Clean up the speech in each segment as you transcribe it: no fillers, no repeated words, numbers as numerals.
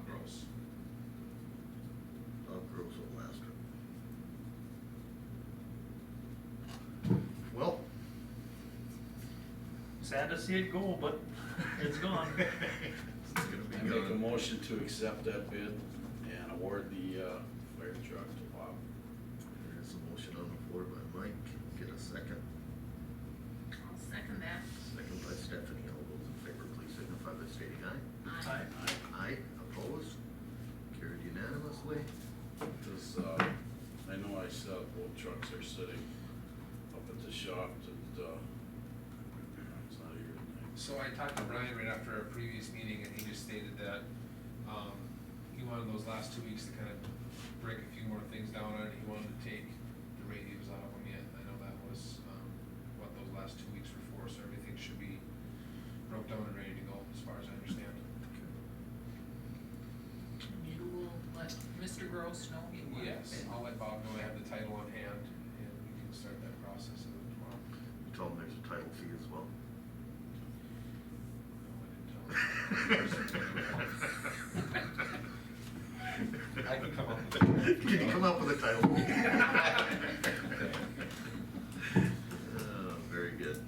Bob Gross. Bob Gross will last her. Well. Sad to see it go, but it's gone. It's gonna be I make a gone. motion to accept that bid and award the, fire truck to Bob. There's a motion on the floor by Mike, get a second. I'll second that. Second by Stephanie, all those in favor, please signify by stating aye. Aye. Aye, opposed, carried unanimously. Cause, I know I saw both trucks are sitting up at the shop that, it's not here tonight. So I talked to Brian right after our previous meeting, and he just stated that, he wanted those last 2 weeks to kind of break a few more things down on it. He wanted to take the radios out of them yet. I know that was, what those last 2 weeks were for, so everything should be broke down and ready to go, as far as I understand. You will let Mr. Gross know he wants it. Yes, I'll let Bob know I have the title on hand, and we can start that process of it tomorrow. You told him there's a title fee as well. No, I didn't tell him. I can come up with it. Can you come up with a title fee? Very good.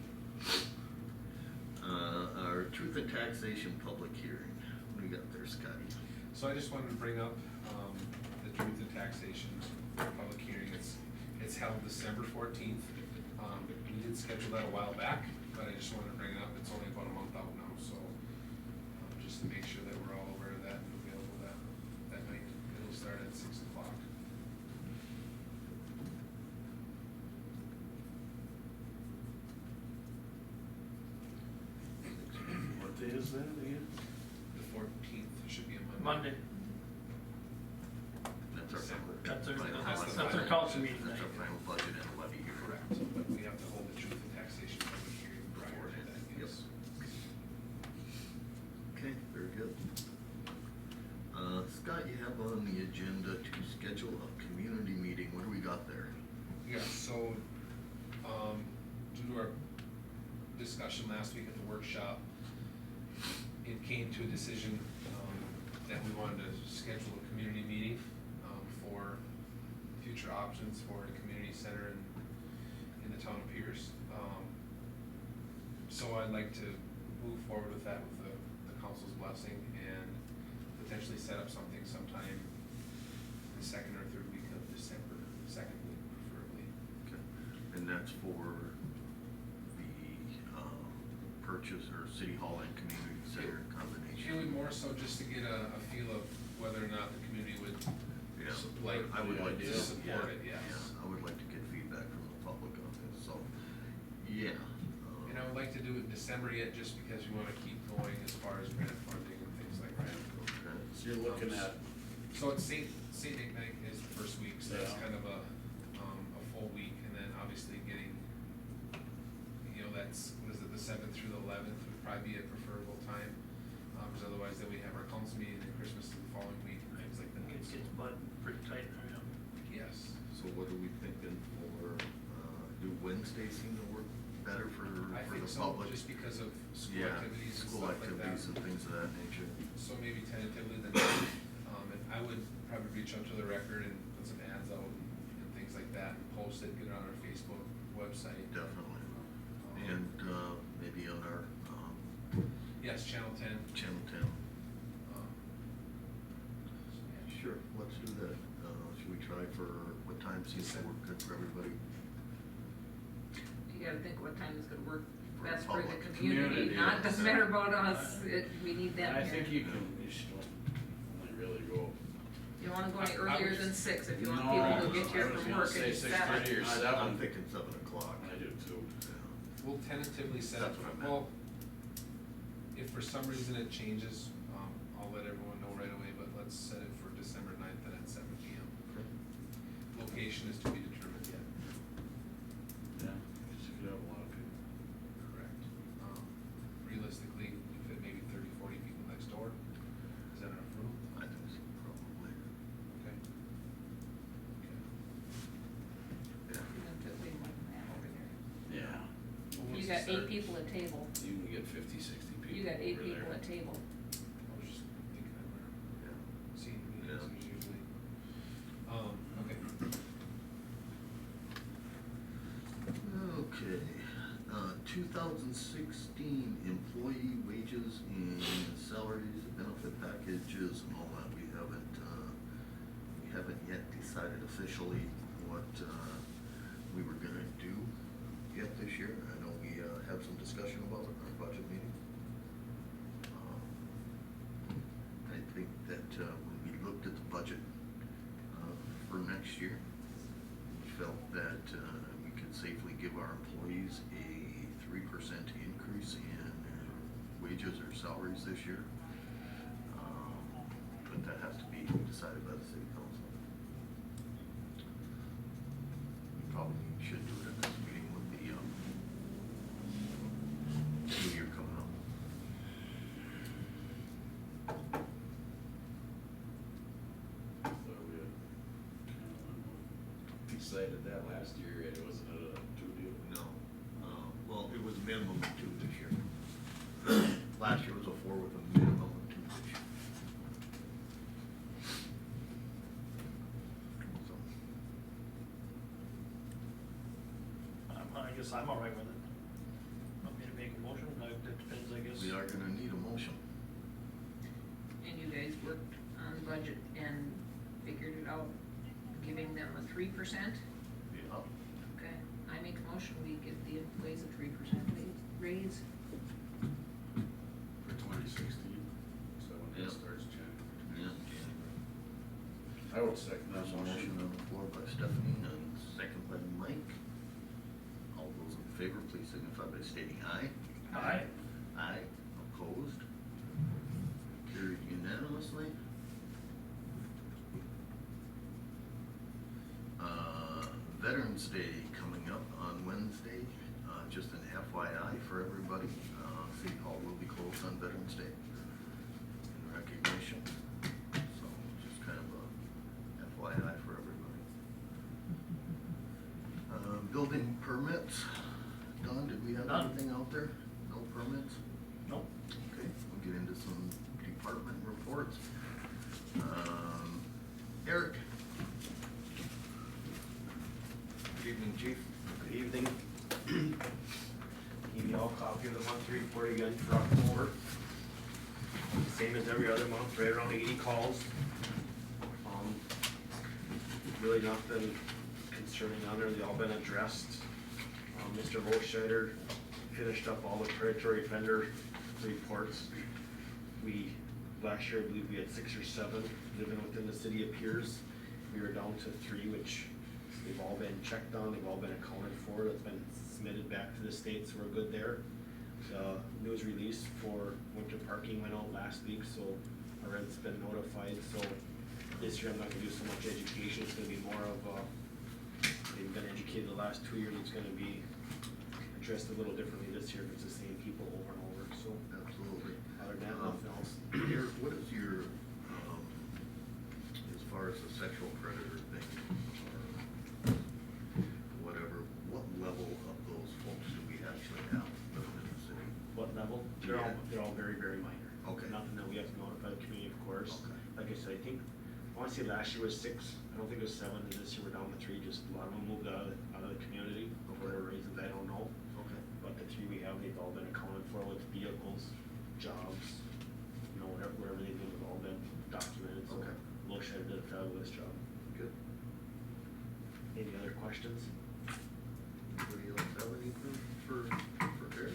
Our truth and taxation public hearing, what do you got there, Scotty? So I just wanted to bring up, the truth and taxation public hearing. It's held December 14th. We did schedule that a while back, but I just wanted to bring it up. It's only about a month out now, so, just to make sure that we're all aware of that and available that night. It'll start at 6 o'clock. What day is that again? The 14th should be a Monday. Monday. That's our December. That's our- final- that's final- our council meeting That's our night. final budget and levy here. Correct, but we have to hold the truth and taxation public hearing prior to that, Yep. yes. Okay, very good. Scott, you have on the agenda to schedule a community meeting, what do we got there? Yeah, so, due to our discussion last week at the workshop, it came to a decision, that we wanted to schedule a community meeting, for future options for the community center in the town of Pierz. So I'd like to move forward with that with the council's blessing and potentially set up something sometime the second or third week of December, second week preferably. Okay, and that's for the, purchase or city hall and community center It combination? would more so just to get a feel of whether or not the community would Yeah, like, I would like to, to support it, yeah, yes. I would like to get feedback from the public on this, so, yeah. And I would like to do it in December yet, just because we wanna keep going as far as grant funding and things like that. Okay. So you're looking at, So it's Saint Nick Night is the first week, so that's Yeah. kind of a full week, and then obviously getting, that's, what is it, the 7th through the 11th would probably be a preferable time. Because otherwise then we have our council meeting and Christmas is the following week, and things like that. It gets butt pretty tight for you. Yes. So what are we thinking for, do Wednesdays seem to work better for I think the so, public? just because of school Yeah, activities and school stuff like that. activities and things of that nature. So maybe tentatively then, and I would probably reach out to the record and put some ads out and things like that, and post it, get it on our Facebook website. Definitely. And, maybe on our, Yes, Channel 10. Channel 10. Um, Sure, let's do that. Should we try for, what time seems to work good for everybody? You gotta think what time is gonna work For best for the public. community, Community, not, yes. doesn't matter about us, we need them I here. think you should only really go. You don't wanna go any I earlier was- than 6 if you want No, people to get here I was from gonna work say at 6:30 7. or I'm 7. thinking 7 o'clock. I do too. We'll tentatively set up, That's what I meant. well, if for some reason it changes, I'll let everyone know right away, but let's set it for December 9th and at 7 PM. Location is to be determined yet. Yeah, because you could have a lot of people. Correct. Realistically, we fit maybe 30, 40 people next door. Is that enough room? I think so, probably. Okay. Yeah. You have to wait one man over there. Yeah. Well, You what's got the 8 start? people at table, You can get 50, 60 people. you got 8 over people there. at table. I was just thinking of where. Yeah. 2016 employee wages and salaries, benefit packages and all that, we haven't yet decided officially what we were gonna do yet this year. I know we had some discussion about it in our budget meeting. I think that when we looked at the budget for next year, we felt that we could safely give our employees a 3% increase in wages or salaries this year. But that has to be decided by the city council. We probably should do it at this meeting with the new year coming up. So we had, decided that last year, it wasn't a two deal. No, well, it was a minimum of 2 this year. Last year was a 4 with a minimum of 2 this year. So, I guess I'm all right with it. Want me to make a motion? It depends, I guess. we are gonna need a motion. And you guys worked on the budget and figured it out, giving them a 3%? Yeah. Okay, I make a motion, we give the employees a 3% raise. For 2016, so when Yeah. that starts January. Yeah, January. I would second that There's a motion on the floor by Stephanie and second by Mike. All those in favor, please signify by stating aye. Aye. Aye, opposed, carried unanimously. Veterans Day coming up on Wednesday, just an FYI for everybody. City Hall will be closed on Veterans Day in recognition. So just kind of a FYI for everybody. Building permits. Don, did we have None. anything out there? No permits? Nope. Okay, we'll get into some department reports. Eric? Good evening, Chief. Good evening. Give you all a copy of the monthly report again for October. Same as every other month, right around 80 calls. Really nothing concerning on there, they all been addressed. Mr. Boser finished up all the predatory offender reports. Last year, I believe we had 6 or 7 living within the city of Pierz. We were down to 3, which they've all been checked on, they've all been accounted for, it's been submitted back to the state, so we're good there. The news release for winter parking went out last week, so our residents been notified, so this year I'm not gonna do so much education, it's gonna be more of they've been educated the last 2 years, it's gonna be addressed a little differently this year, if it's the same people over and over, so. Absolutely. Other than that, nothing else. Eric, what is your, as far as the sexual predator thing, or whatever, what level of those folks do we actually have living in the city? What level? They're all very, very minor. Okay. Nothing that we have to notify the community, of course. Okay. Like I said, I wanna say last year was 6, I don't think it was 7, and this year we're down to 3, just a lot of them moved out of the community for whatever reasons, I don't know. Okay. But the 3 we have, they've all been accounted for with vehicles, jobs, wherever they've been, have all been documented, so. Okay. Boser did a fabulous job. Good. Any other questions? Anybody else have anything for Eric?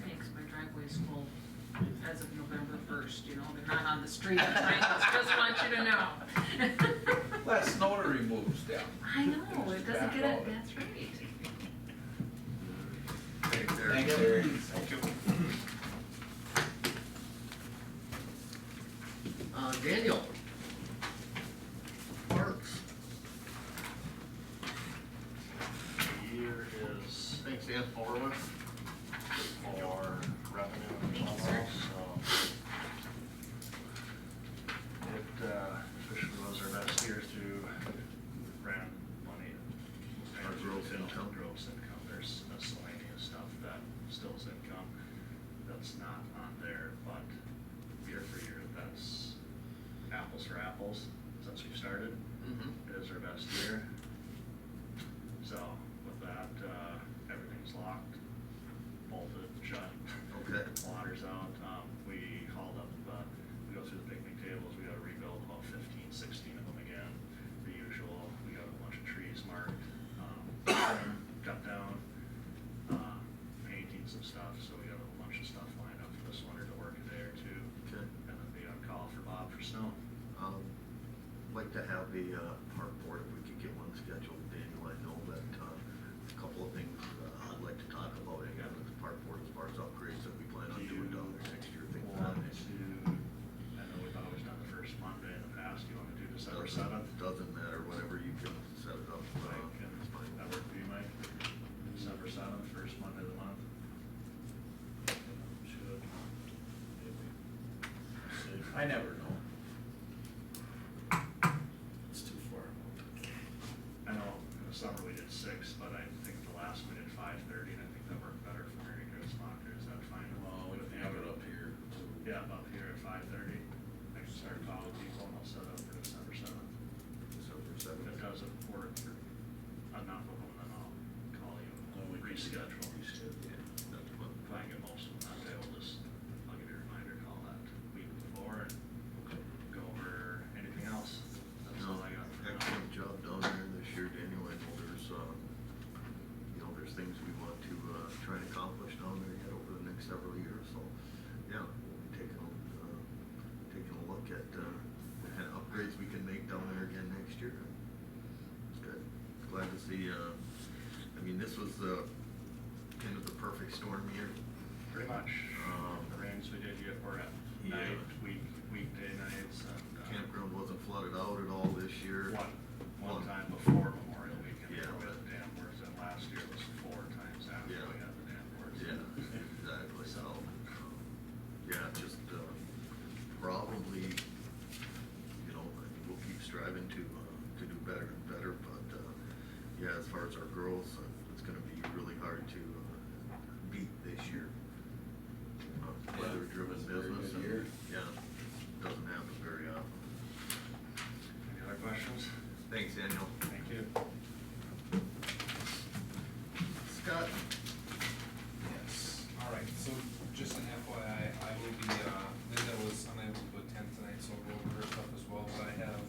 Thanks, my driveway's full as of November 1st, you know, they're not on the street, I just want you to know. That snow to remove, Steph. I know, it doesn't get it, that's right. Thanks, Eric. Thanks, Eric. Thank you. Daniel? Parks? Here is Thanks, Dan. Orland for revenue and Thank you, level, sir. so. It officially was our best year through ran money. Our gross income. Gross income, there's miscellaneous stuff that still is income, that's not on there, but year for year, that's apples for apples, since we've started. Mm-hmm. It is our best year. So with that, everything's locked. for snow? Like to have a park board, if we could get one scheduled, Daniel, I know that, a couple of things, I'd like to talk about again with the park board as far as upgrades that we plan on doing down there next year, things like Want that. to, I know we've always done the first Monday in the past, do you wanna do December seventh? Doesn't matter, whenever you can set it up, Mike, and it's fine. that work for you, Mike? December seventh, first Monday of the month? Should. Maybe. Safe. I never know. It's too far. I know in the summer we did 6, but I think the last we did 5:30, and I think that worked better for Mary Grace Mocker, is that fine? Well, we can have it up here. Yeah, up here at 5:30, I can start calling people and I'll set up for December 7th. December If it seventh. doesn't work for enough of them, then I'll call you No, and we can reschedule. Yeah, that's fine. If I get most of them that day, I'll give you a reminder call that week before and go over anything else. That's all I got for now. Excellent job down there this year, Daniel. I know there's things we want to, try and accomplish down there yet over the next several years, so, yeah, we'll be taking a look at, the kind of upgrades we can make down there again next year. It's good. Glad to see, I mean, this was, kind of the perfect storm year. Pretty much. Um, The rains we did get were at Yeah. weekday nights and. Campground wasn't flooded out at all this year. One time before Memorial Weekend, Yeah. we had the dam works, and last year was 4 times after Yeah. we had the dam works. Yeah, exactly, so, yeah, just, probably, we'll keep striving to do better and better, but, yeah, as far as our growth, it's gonna be really hard to, beat this year. Weather-driven it's a very business, good and, year. yeah, doesn't happen very often. Any other questions? Thanks, Daniel. Thank you. Scott? Yes, all right, so just an FYI, I will be, Linda was unable to attend tonight, so I'll go over her stuff as well, but I have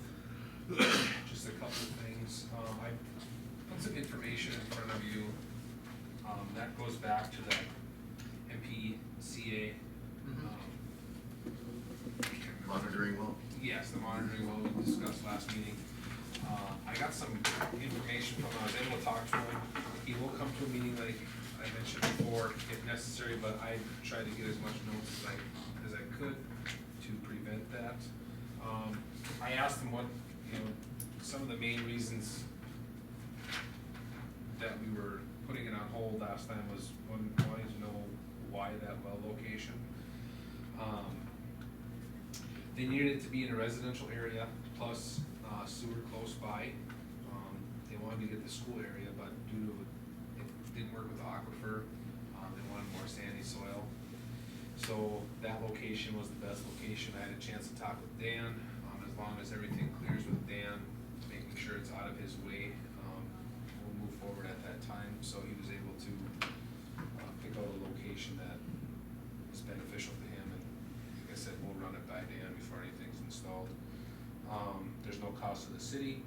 just a couple of things. I put some information in front of you, that goes back to that MPCA. Monitoring well? Yes, the monitoring well we discussed last meeting. I got some information from him, I was able to talk to him. He will come to a meeting like I mentioned before, if necessary, but I tried to get as much notes as I could to prevent that. I asked him what, some of the main reasons that we were putting it on hold last time was wanting to know why that well location. They needed it to be in a residential area, plus sewer close by. They wanted to get the school area, but due to, it didn't work with the aquifer, they wanted more sandy soil. So that location was the best location. I had a chance to talk with Dan, as long as everything clears with Dan, making sure it's out of his way, we'll move forward at that time. So he was able to pick out a location that is beneficial to him, and like I said, we'll run it by Dan before anything's installed. There's no cost to the city.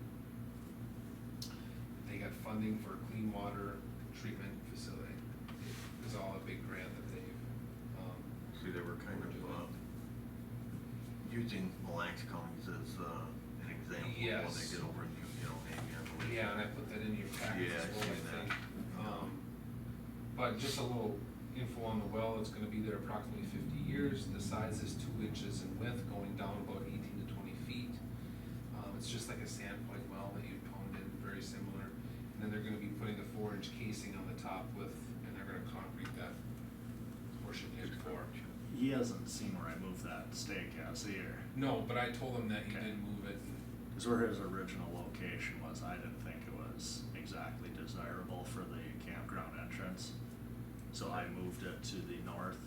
They got funding for a clean water treatment facility. It's all a big grant that they've, See, they were kind of, using Mille Lacs counties as, an example of what Yes. they did over in, Amy, I believe. yeah, and I put that in your packet Yeah, as I well, I seen that. think. But just a little info on the well, it's gonna be there approximately 50 years. The size is 2 inches in width, going down about 18 to 20 feet. It's just like a sandpoint well that you pound in, very similar. And then they're gonna be putting a 4-inch casing on the top and they're gonna concrete that portion in for. He hasn't seen where I moved that stake, has he, or? No, but I told him that he Okay. didn't move it. Cause where his original location was, I didn't think it was exactly desirable for the campground entrance. So I moved it to the north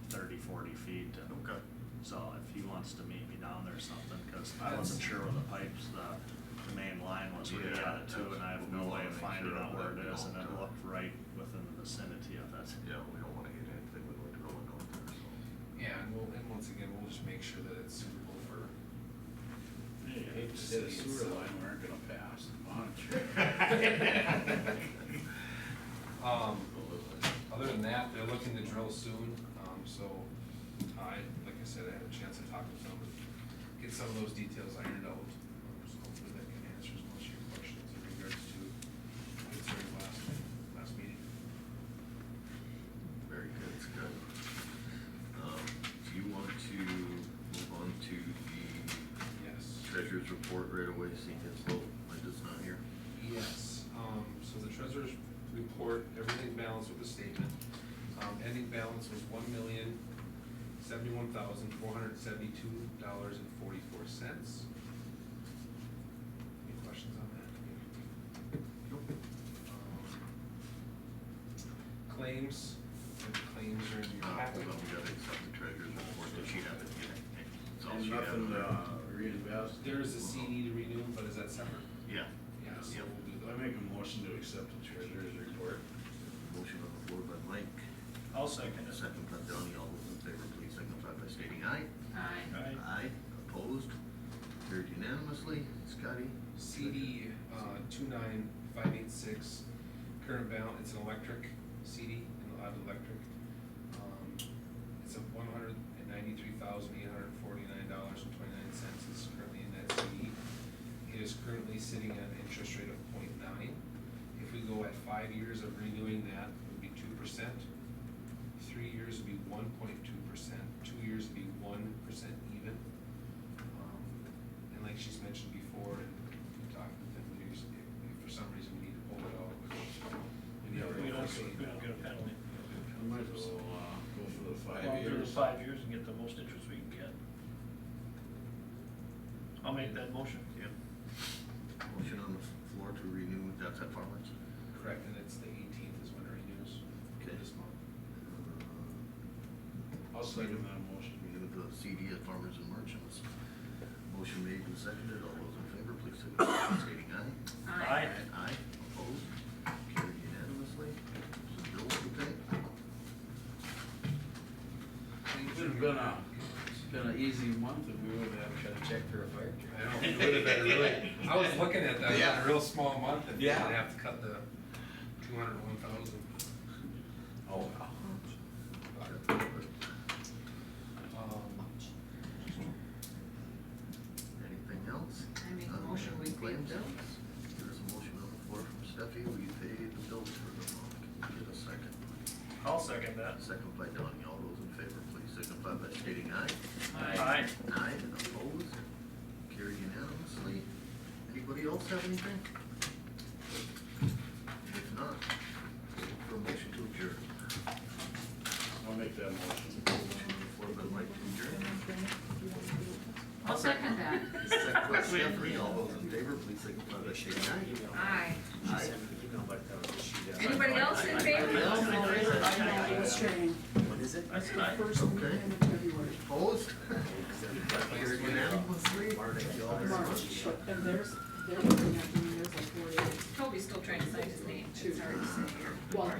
30-40 feet, and Okay. so if he wants to meet me down there or something, cause I wasn't sure where the pipes, the main line was where he Yeah, had it to, and I have that's- no we way wanna of make finding sure out where that it we is, and it don't, looked right within the vicinity of it. Yeah, we don't wanna hit anything with like drilling out there, so. Yeah, and once again, we'll just make sure that it's suitable for. Hey, Hate to just hit a see it, sewer so. line, we aren't gonna pass, monitor. Other than that, they're looking to drill soon, so like I said, I had a chance to talk with them. get some of those details ironed out. So hopefully that can answer most of your questions in regards to concerns last meeting. Very good, Scott. Do you want to move on to the Yes. treasurer's report right away, seeing it's low, Linda's not here? Yes, so the treasurer's report, everything balanced with the statement. Ending balance was $1,071,472.44. Any questions on that? Nope. Claims, and the claims are in your packet. Hold on, we gotta accept the treasurer's report, did she have it? It's all And she had. nothing, reinvest? There is a CD to renew, but is that separate? Yeah. Yeah, so Yep. we'll do I that. make a motion to accept the treasurer's report. Motion on the floor by Mike, I'll second it. second by Donnie, all those in favor, please signify by stating aye. Aye. Aye, opposed, carried unanimously. Scotty? CD, 29586, current balance, it's an electric CD, an odd electric. It's a $193,849.29 is currently in that CD. It is currently sitting at an interest rate of 0.9. If we go at 5 years of renewing that, it would be 2%. 3 years would be 1.2%, 2 years would be 1% even. And like she's mentioned before, and talking with them, if for some reason we need to pull it out, which we need to. We don't get a penalty. I might as well, go for the 5 Well, do years. the 5 years and get the most interest we can get. I'll make that motion. Yep. Motion on the floor to renew, that's at Farmers. Correct, and it's the 18th is when it renews. Okay. This month. I'll second that motion. Renew the CD at Farmers and Merchants. Motion made and seconded, all those in favor, please signify by stating aye. Aye. Aye, opposed, carried unanimously. Some bills to pay. It's been an easy month if we would have cut a check for a fire truck. I know, it would have been really, I was looking at that, Yeah. a real small month, and Yeah. I'd have to cut the 201,000. Oh, wow. Anything else? I make a motion, we pay Claims? the bills. There's a motion on the floor from Steffi, we pay the bills for the month. Can we get a second? I'll second that. Second by Donnie, all those in favor, please signify by stating aye. Aye. Aye, and opposed, carried unanimously. Anybody else have anything? If not, for a motion to adjourn. I'll make that motion. Motion on the floor by Mike to adjourn. I'll second that. Second by Stephanie, all those in favor, please signify by stating aye. Aye. Aye. Anybody else in favor? What is it? That's aye. Okay. Opposed? Carried unanimously. Thank you all very much. And they're looking at doing theirs like 4 days. Toby's still trying to sign his name, it's hard to say here. Well,